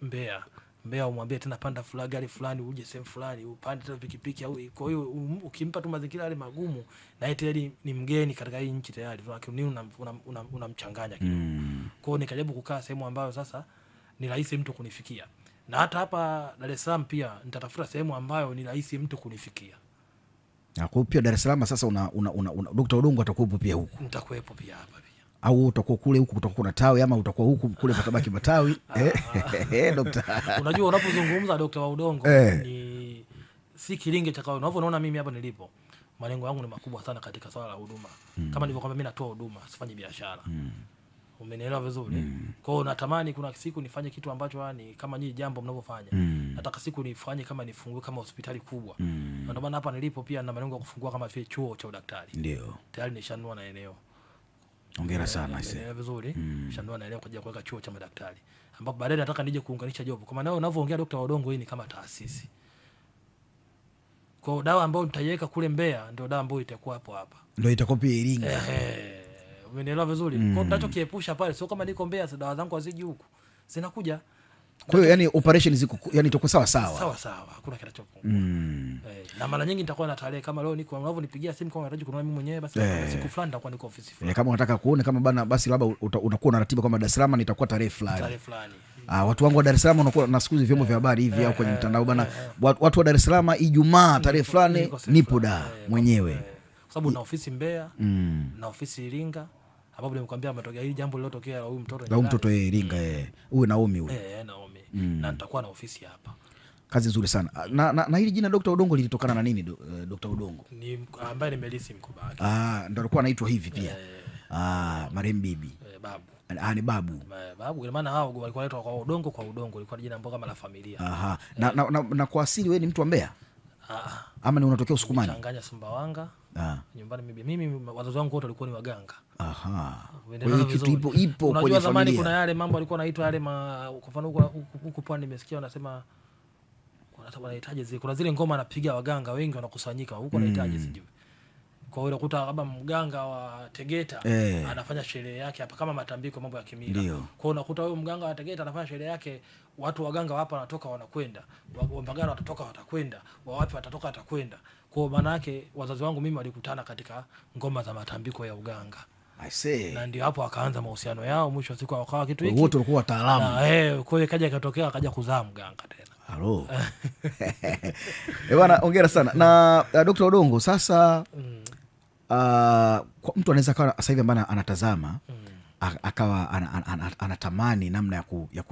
S2: Mbeya umwambie tena panda gari fulani uje sehemu fulani upande tena pikipiki au kwa hiyo ukimpa tu mazingira yale magumu na yeye tayari ni mgeni katika hii nchi tayari unamchanganya kidogo. Kwa hiyo nikajaribu kukaa sehemu ambayo sasa ni rahisi mtu kunifikia. Na hata hapa Dar es Salaam pia nitatafuta sehemu ambayo ni rahisi mtu kunifikia.
S1: Na kwa pia Dar es Salaam sasa Dr. Odongo atakuwepo pia huku.
S2: Nitakuwepo pia hapa pia.
S1: Au utakuwa kule huku kutakuwa kuna tawi ama utakuwa huku kule patabaki matawi. Dr.
S2: Unajua unapozungumza Dr. Odongo ni si kilinge cha kawaida. Unaona mimi hapa nilipo. Malengo yangu ni makubwa sana katika swala la huduma. Kama nilivyokuambia mimi natoa huduma, sifanyi biashara. Umenielewa vizuri? Kwa hiyo natamani kuna siku nifanye kitu ambacho ni kama nyinyi jambo mnavyofanya. Nataka siku nifanye kama nifungue kama hospitali kubwa. Ndio maana hapa nilipo pia na malengo ya kufungua kama vile chuo cha udaktari.
S1: Ndio.
S2: Tayari nishanunua na eneo.
S1: Hongera sana
S2: sasa. Vizuri. Nishanunua na eneo kwa ajili ya kuweka chuo cha madaktari. Ambapo baadaye nataka nije kuunganisha job. Kwa maana unavyoongea Dr. Odongo hii ni kama taasisi. Kwa dawa ambayo nitaiweka kule Mbeya ndio dawa ambayo itakuwa hapo hapa.
S1: Ndio itakuwa pia Iringa.
S2: Umenielewa vizuri? Kwa hiyo nitachokiepusha pale sio kama niko Mbeya dawa zangu haziji huku. Zinakuja.
S1: Kwa hiyo yani operation ziko yani itakuwa sawa sawa.
S2: Hakuna kinachopungua. Na mara nyingi nitakuwa na tarehe kama leo niko unavyonipigia simu kama unahitaji kununua mimi mwenyewe basi siku fulani nitakuwa niko ofisi fulani.
S1: Kama unataka kuone kama bana basi labda unakuwa na ratiba kama Dar es Salaam nitakuwa tarehe fulani. Watu wangu wa Dar es Salaam wanakuwa na siku hizi vyombo vya habari hivi au kwenye mtandao bana watu wa Dar es Salaam Ijumaa tarehe fulani nipo da mwenyewe.
S2: Kwa sababu na ofisi Mbeya, na ofisi Iringa ambapo nimekwambia ametokea hili jambo lililotokea la huyu mtoto
S1: la mtoto Iringa huyu Naomi huyu
S2: Naomi na nitakuwa na ofisi hapa.
S1: Kazi nzuri sana. Na hili jina Dr. Udongo lilitokana na nini? Dr. Udongo
S2: ni ambaye nimelisi mkoba wake.
S1: Ndio alikuwa anaitwa hivi pia. Marehemu bibi.
S2: Babu.
S1: Ni babu.
S2: Babu ina maana hao walikuwa wanaitwa kwa Udongo, kwa Udongo ilikuwa jina ambalo kama la familia.
S1: Na kwa asili wewe ni mtu wa Mbeya? Ama ni unatokea Usukumani?
S2: Changanya Sumbawanga. Nyumbani mimi wazazi wangu wote walikuwa ni waganga.
S1: Kwa kitu ipo kwenye familia.
S2: Unajua zamani kuna yale mambo alikuwa anaitwa yale kwa mfano huko pwani nimesikia wanasema wanahitaji zile, kuna zile ngoma anapiga waganga wengi wanakusanyika huko wanahitaji sijui. Kwa hiyo unakuta labda mganga wa Tegeta anafanya sherehe yake hapa kama matambiko mambo ya kimila. Kwa hiyo unakuta huyo mganga wa Tegeta anafanya sherehe yake, watu waganga hapa wanatoka wanakwenda, Wambagala watatoka watakwenda, wapi watatoka watakwenda. Kwa maana yake wazazi wangu mimi walikutana katika ngoma za matambiko ya uganga.
S1: I say.
S2: Na ndio hapo akaanza mahusiano yao, mwisho wa siku wakawa kitu hiki.
S1: Wote walikuwa wataalamu.
S2: Kwa hiyo kaja ikatokea akaja kuzaa mganga tena.
S1: Halo. Bwana hongera sana. Na Dr. Udongo sasa kwa mtu anaweza kawa sasa hivi ambaye anatazama akawa anatamani namna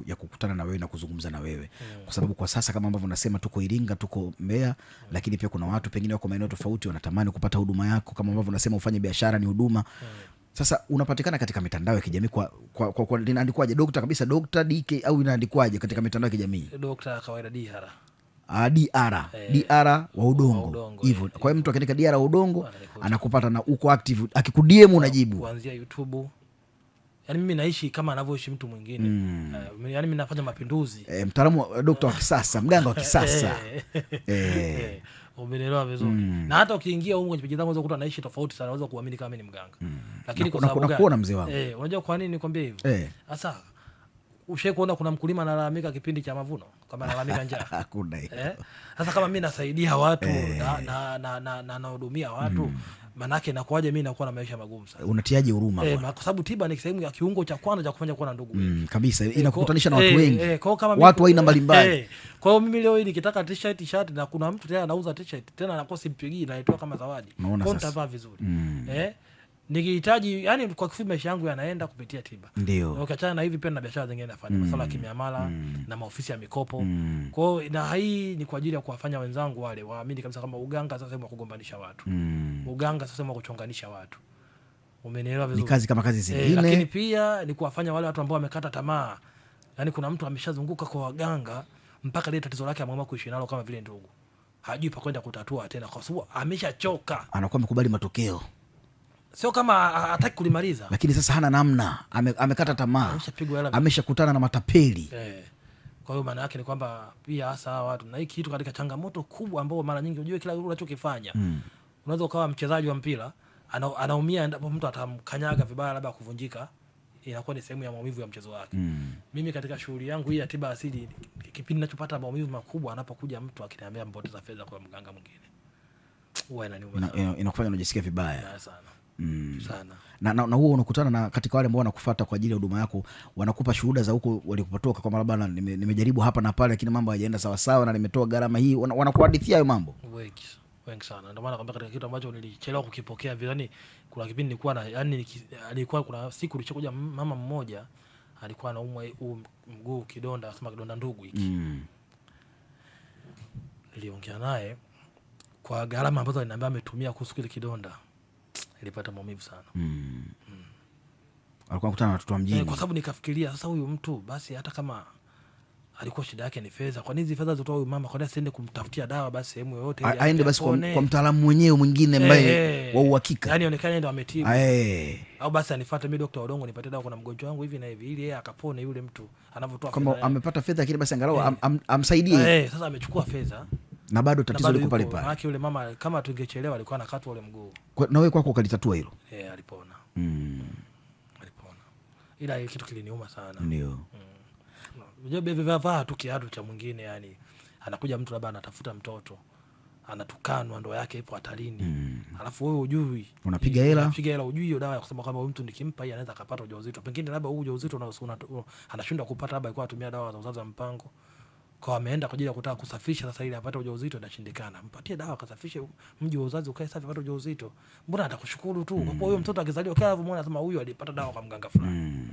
S1: ya kukutana na wewe na kuzungumza na wewe, kwa sababu kwa sasa kama ambavyo unasema tuko Iringa, tuko Mbeya, lakini pia kuna watu pengine wako maeneo tofauti wanatamani kupata huduma yako, kama ambavyo unasema ufanye biashara ni huduma. Sasa unapatikana katika mitandao ya kijamii kwa linaandikwaje? Dokta kabisa, Dokta DK au inaandikwaje katika mitandao ya kijamii?
S2: Dokta kawaida DR.
S1: DR wa Udongo hivyo. Kwa hiyo mtu akiandika DR wa Udongo anakupata na uko active, akikudiemu unajibu
S2: kuanzia YouTube. Yaani mimi naishi kama anavyoishi mtu mwingine. Yaani mimi nafanya mapinduzi.
S1: Mtaalamu wa dokta wa kisasa, mganga wa kisasa.
S2: Umeelewa vizuri. Na hata ukiingia huko kwenye peji zangu unaweza kukuta naishi tofauti sana, unaweza kuamini kama mimi ni mganga. Lakini kwa sababu
S1: unakuona mzee wangu.
S2: Unajua kwa nini nikwambia hivyo? Sasa ushawahi kuona kuna mkulima analalamika kipindi cha mavuno kama analalamika njaa?
S1: Hakuna hiyo.
S2: Sasa kama mimi nasaidia watu na nahudumia watu, manake inakuaje mimi nakuwa na maisha magumu sana? Unatiaje huruma bwana? Kwa sababu tiba ni sehemu ya kiungo cha kwanza cha kufanya kuwa na ndugu wengi.
S1: Kabisa, inakukutanisha na watu wengi. Watu aina mbalimbali.
S2: Kwa hiyo mimi leo hii nikitaka t-shirt na kuna mtu tena anauza t-shirt tena anakuwa simpigii na naitoa kama zawadi. Kwa nitavaa vizuri. Nikihitaji, yani kwa kifupi maisha yangu yanaenda kupitia tiba.
S1: Ndio.
S2: Ukiachana na hivi pia na biashara zingine nafanya, masuala ya kimiamala na maofisi ya mikopo. Kwa hiyo na hii ni kwa ajili ya kuwafanya wenzangu wale waamini kabisa kama uganga sasa sema kugombanisha watu. Uganga sasa sema kuchonganisha watu. Umenielewa vizuri?
S1: Ni kazi kama kazi zingine.
S2: Lakini pia ni kuwafanya wale watu ambao wamekata tamaa. Yaani kuna mtu ameshazunguka kwa waganga mpaka ile tatizo lake ameamua kuishi nalo kama vile ndugu. Hajui pa kwenda kutatua tena kwa sababu ameshachoka.
S1: Anakuwa amekubali matokeo.
S2: Sio kama hataki kulimaliza,
S1: lakini sasa hana namna, amekata tamaa, ameshakutana na matapeli.
S2: Kwa hiyo maana yake ni kwamba pia hasa watu na hiki kitu katika changamoto kubwa ambao mara nyingi unajua kila unachokifanya unaweza ukawa mchezaji wa mpira anaumia endapo mtu atamkanyaga vibaya labda kuvunjika, inakuwa ni sehemu ya maumivu ya mchezo wake. Mimi katika shughuli yangu hii ya tiba asili, kipindi ninachopata maumivu makubwa anapokuja mtu akiniambia mpoteza fedha kwa mganga mwingine, huwa inaniuma,
S1: inakufanya unajisikia vibaya
S2: sana. Sana.
S1: Na huo unakutana na katika wale ambao wanakufuata kwa ajili ya huduma yako, wanakupa shuhuda za huko walikopotoka, kama labda nimejaribu hapa na pale lakini mambo hayajaenda sawa sawa na nimetoa gharama hii, wanakuhadithia hayo mambo
S2: wengi sana. Ndio maana nakwambia katika kitu ambacho nilichelewa kukipokea vile, yani kuna kipindi nilikuwa na alikuwa kuna siku nilichokuja mama mmoja alikuwa anaumwa mguu, kidonda, sema kidonda ndugu hiki. Niliongea naye kwa gharama ambazo aliniambia ametumia kuhusu kile kidonda, nilipata maumivu sana.
S1: Alikuwa anakutana na watu wa mjini.
S2: Kwa sababu nikafikiria sasa huyu mtu basi hata kama alikuwa shida yake ni fedha, kwa nini hizo fedha zotoa huyu mama, kwa nini asiende kumtafutia dawa basi sehemu yoyote ile
S1: aende basi kwa mtaalamu mwenyewe mwingine ambaye wa uhakika,
S2: yani onekane ndio ametibu. Au basi anifuate mimi Dr. Udongo nipatie dawa, kuna mgonjwa wangu hivi na hivi, ili yeye akapone yule mtu anavyotoa fedha.
S1: Kama amepata fedha kile basi angalau amsaidie.
S2: Sasa amechukua fedha
S1: na bado tatizo liko pale pale.
S2: Maana yule mama kama tungechelewa alikuwa anakatwa ule mguu.
S1: Na wewe kwako ukalitatua hilo?
S2: Alipona. Alipona. Ila kitu kiliniuma sana.
S1: Ndio.
S2: Unajua bebe vaa tu kiatu cha mwingine, yani anakuja mtu labda anatafuta mtoto, anatukanwa, ndoa yake ipo hatarini. Alafu wewe hujui.
S1: Unapiga hela
S2: hujui hiyo dawa ya kusema kwamba huyu mtu nikimpa hii anaweza kupata ujauzito. Pengine labda huu ujauzito anashindwa kupata, labda alikuwa atumia dawa za uzazi wa mpango. Kwa ameenda kwa ajili ya kutaka kusafisha sasa ili apate ujauzito, inashindikana. Mpatie dawa akasafishe mji wa uzazi ukae safi apate ujauzito. Mbona atakushukuru tu. Kwa hiyo mtoto akizaliwa kila muone anasema huyu alipata dawa kwa mganga fulani.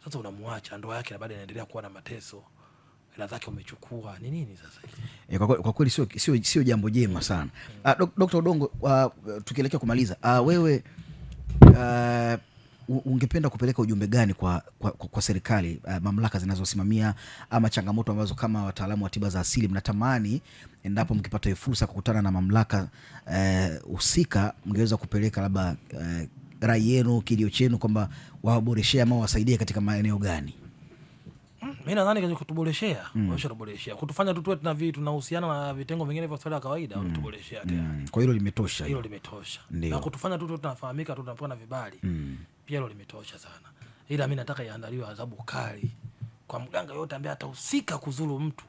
S2: Sasa unamwacha ndoa yake na baada inaendelea kuwa na mateso. Hela zake umechukua. Ni nini sasa?
S1: Kwa kweli sio jambo jema sana. Dr. Odongo, tukielekea kumaliza, wewe ungependa kupeleka ujumbe gani kwa serikali, mamlaka zinazosimamia, ama changamoto ambazo kama wataalamu wa tiba za asili mnatamani endapo mkipata fursa kukutana na mamlaka husika mngeweza kupeleka labda rai yenu, kilio chenu kwamba wawaboreshea ama wasaidie katika maeneo gani?
S2: Mimi nadhani kaje kutuboreshea, kutuboreshea. Kutufanya tu tuwe tunahusiana na vitengo vingine vya hospitali kawaida, kutuboreshea tayari.
S1: Kwa hilo limetosha.
S2: Hilo limetosha. Na kutufanya tu tunafahamika, tunapona vibali. Pia hilo limetosha sana. Ila mimi nataka iandaliwe adhabu kali kwa mganga yote ambaye atahusika kuzuru mtu.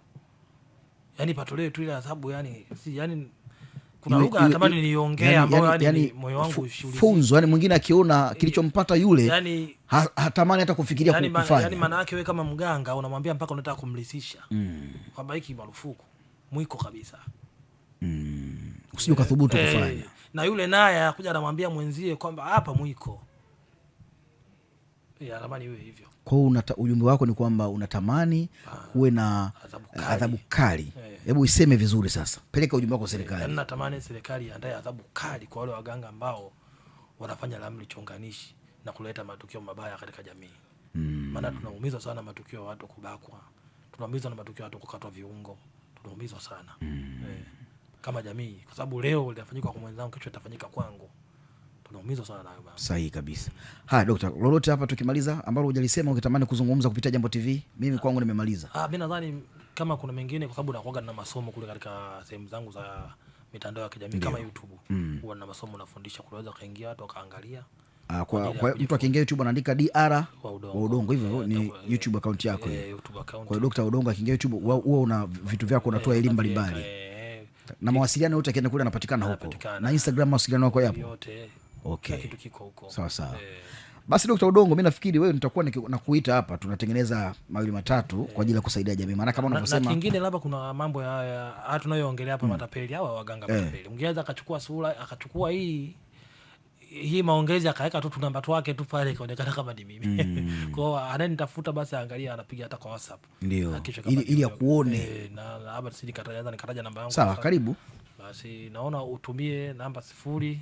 S2: Yaani patolewe tu ile adhabu, yani kuna lugha natamani niongee ambayo yani moyo wangu ushuhudia. Funzo, yani mwingine akiona kilichompata yule yani hatamani hata kufikiria kufanya. Yani maana yake wewe kama mganga unamwambia mpaka unataka kumlisisha. Kwamba hiki marufuku, mwiko kabisa.
S1: Usije ukathubutu kufanya.
S2: Na yule naye akuja anamwambia mwenzie kwamba hapa mwiko. Natamani iwe hivyo.
S1: Kwa hiyo ujumbe wako ni kwamba unatamani kuwe na adhabu kali. Hebu iseme vizuri sasa. Peleka ujumbe wako serikali.
S2: Natamani serikali iandae adhabu kali kwa wale waganga ambao wanafanya ramli chonganishi na kuleta matukio mabaya katika jamii. Maana tunaumizwa sana matukio ya watu kubakwa. Tunaumizwa na matukio ya watu kukatwa viungo. Tunaumizwa sana. Kama jamii, kwa sababu leo litafanyika kwa mwenzangu, kesho litafanyika kwangu. Tunaumizwa sana nayo baba.
S1: Sahihi kabisa. Haya daktari, lolote hapa tukimaliza ambalo hujalisema ukitamani kuzungumza kupitia Jambo TV? Mimi kwangu nimemaliza.
S2: Mimi nadhani kama kuna mengine, kwa sababu nakuaga na masomo kule katika sehemu zangu za mitandao ya kijamii kama YouTube. Huwa na masomo nafundisha, kunaweza kaingia watu wakaangalia.
S1: Kwa mtu akiingia YouTube anaandika DR wa Udongo, hivyo ni YouTube account yako.
S2: YouTube account.
S1: Kwa Dr. Odongo akiingia YouTube huwa una vitu vyako, unatoa elimu mbalimbali. Na mawasiliano yote akienda kule anapatikana huko. Na Instagram mawasiliano yako yapo.
S2: Yote.
S1: Okay.
S2: Kitu kiko huko.
S1: Sawa. Basi Dr. Odongo, mimi nafikiri wewe nitakuwa nakuita hapa, tunatengeneza mawili matatu kwa ajili ya kusaidia jamii. Maana kama unavyosema,
S2: na kingine labda kuna mambo ya tunayoongelea hapa, matapeli hawa waganga matapeli. Ungeweza akachukua sura, akachukua hii maongezi akaweka tu namba wake tu pale, ikaonekana kama ni mimi. Kwa hiyo ananitafuta basi angalia, anapiga hata kwa WhatsApp.
S1: Ndio. Ili akuone.
S2: Na labda nikataja namba yangu.
S1: Sawa, karibu.
S2: Basi naona utumie namba 0764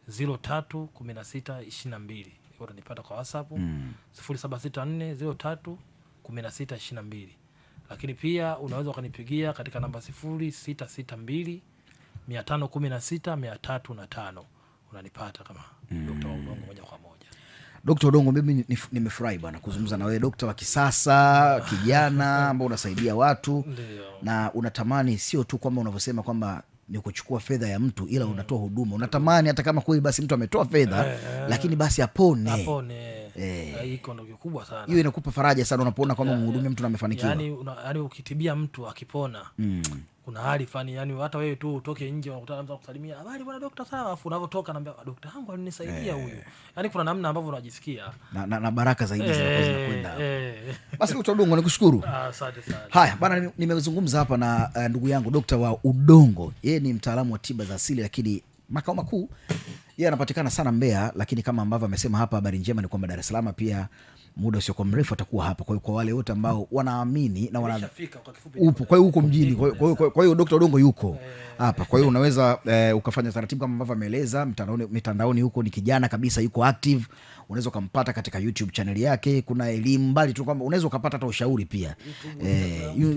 S2: 031622. Hiyo utanipata kwa WhatsApp. 0764 031622. Lakini pia unaweza ukanipigia katika namba 0662 516 unanipata kama Dr. Odongo moja kwa moja.
S1: Dr. Odongo, mimi nimefurahi bwana kuzungumza na wewe, daktari wa kisasa, kijana ambao unasaidia watu. Na unatamani sio tu kwamba unavyosema kwamba ni kuchukua fedha ya mtu, ila unatoa huduma. Unatamani hata kama kweli basi mtu ametoa fedha lakini basi apone.
S2: Iko ndio kikubwa sana.
S1: Hiyo inakupa faraja sana unapoona kwamba mhudumia mtu amefanikiwa.
S2: Yani ukitibia mtu akipona, kuna hali fani, yani hata wewe tu utoke nje unakutana mtu kusalimia, habari bwana daktari, sawa, afu unavotoka anambia daktari wangu alinisaidia huyu. Yani kuna namna ambavyo unajisikia
S1: na baraka zaidi zinakwenda. Basi Dr. Odongo, nikushukuru.
S2: Asante sana.
S1: Haya bana, nimezungumza hapa na ndugu yangu Dr. wa Udongo. Yeye ni mtaalamu wa tiba za asili, lakini makao makuu yeye anapatikana sana Mbeya, lakini kama ambavyo amesema hapa, habari njema ni kwamba Dar es Salaam pia muda usio mrefu atakuwa hapa. Kwa hiyo kwa wale wote ambao wanaamini na upo, kwa hiyo huko mjini, kwa hiyo Dr. Odongo yuko hapa. Kwa hiyo unaweza ukafanya taratibu kama ambavyo ameeleza. Mitandaoni huko ni kijana kabisa, yuko active. Unaweza ukampata katika YouTube channel yake. Kuna elimu mbali tu, kwamba unaweza ukapata hata ushauri pia.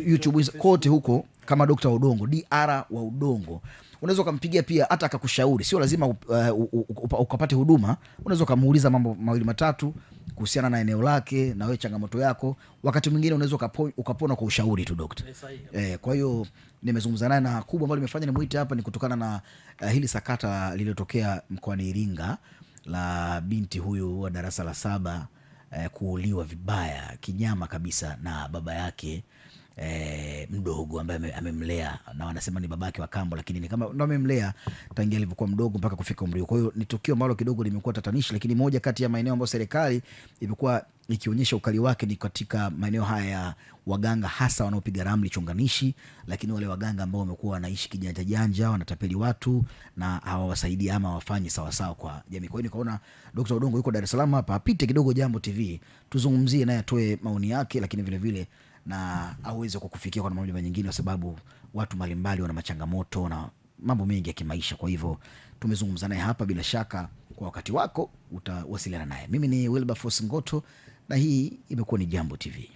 S1: YouTube kote huko kama Dr. Odongo, DR wa Udongo. Unaweza ukampigia pia hata akakushauri, sio lazima ukapate huduma. Unaweza ukamuuliza mambo mawili matatu kuhusiana na eneo lake na wewe changamoto yako. Wakati mwingine unaweza ukapona kwa ushauri tu daktari. Kwa hiyo nimezungumza naye, na kubwa ambalo nimefanya nimuite hapa ni kutokana na hili sakata lililotokea mkoani Iringa la binti huyu wa darasa la 7 kuuliwa vibaya kinyama kabisa na baba yake mdogo ambaye amemlea, na wanasema ni babake wa kambo, lakini ni kama ndo amemlea tangia alivyokuwa mdogo mpaka kufika umri. Kwa hiyo ni tukio ambalo kidogo limekuwa tatanishi, lakini moja kati ya maeneo ambayo serikali imekuwa ikionyesha ukali wake ni katika maeneo haya ya waganga, hasa wanaopiga ramli chonganishi, lakini wale waganga ambao wamekuwa wanaishi kijanja janja, wanatapeli watu na hawawasaidii ama hawafanyi sawa sawa kwa jamii. Kwa hiyo nikaona Dr. Odongo yuko Dar es Salaam hapa, apite kidogo Jambo TV tuzungumzie naye, atoe maoni yake, lakini vile vile na aweze kukufikia kwa namna nyingine, kwa sababu watu mbalimbali wana machangamoto na mambo mengi ya kimaisha. Kwa hivyo tumezungumza naye hapa, bila shaka kwa wakati wako utawasiliana naye. Mimi ni Wilberforce Ngoto na hii imekuwa ni Jambo TV.